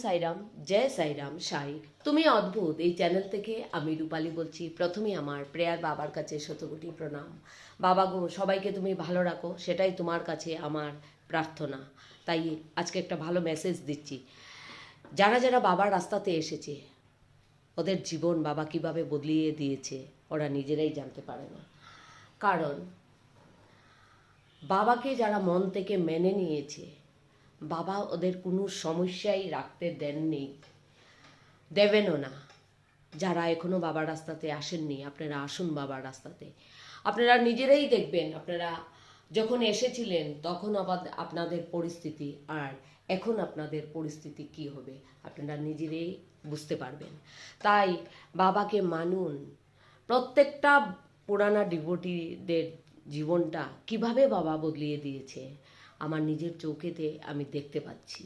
সাইরাম, জয় সাইরাম সাই। তুমি অদ্ভুত এই চ্যানেল থেকে আমি রূপালী বলছি। প্রথমে আমার প্রেয়ার বাবার কাছে শতকোটি প্রণাম। বাবা গো, সবাইকে তুমি ভালো রাখো, সেটাই তোমার কাছে আমার প্রার্থনা। তাই আজকে একটা ভালো মেসেজ দিচ্ছি। যারা যারা বাবার রাস্তাতে এসেছে, ওদের জীবন বাবা কিভাবে বদলিয়ে দিয়েছে ওরা নিজেরাই জানতে পারে না। কারণ বাবাকে যারা মন থেকে মেনে নিয়েছে, বাবা ওদের কোনো সমস্যাই রাখতে দেননি, দেবেনও না। যারা এখনও বাবার রাস্তাতে আসেননি, আপনারা আসুন বাবার রাস্তাতে। আপনারা নিজেরাই দেখবেন, আপনারা যখন এসেছিলেন তখন আবার আপনাদের পরিস্থিতি আর এখন আপনাদের পরিস্থিতি কি হবে আপনারা নিজেরাই বুঝতে পারবেন। তাই বাবাকে মানুন। প্রত্যেকটা পুরানা ডিভোটিদের জীবনটা কিভাবে বাবা বদলিয়ে দিয়েছে আমার নিজের চোখেতে আমি দেখতে পাচ্ছি।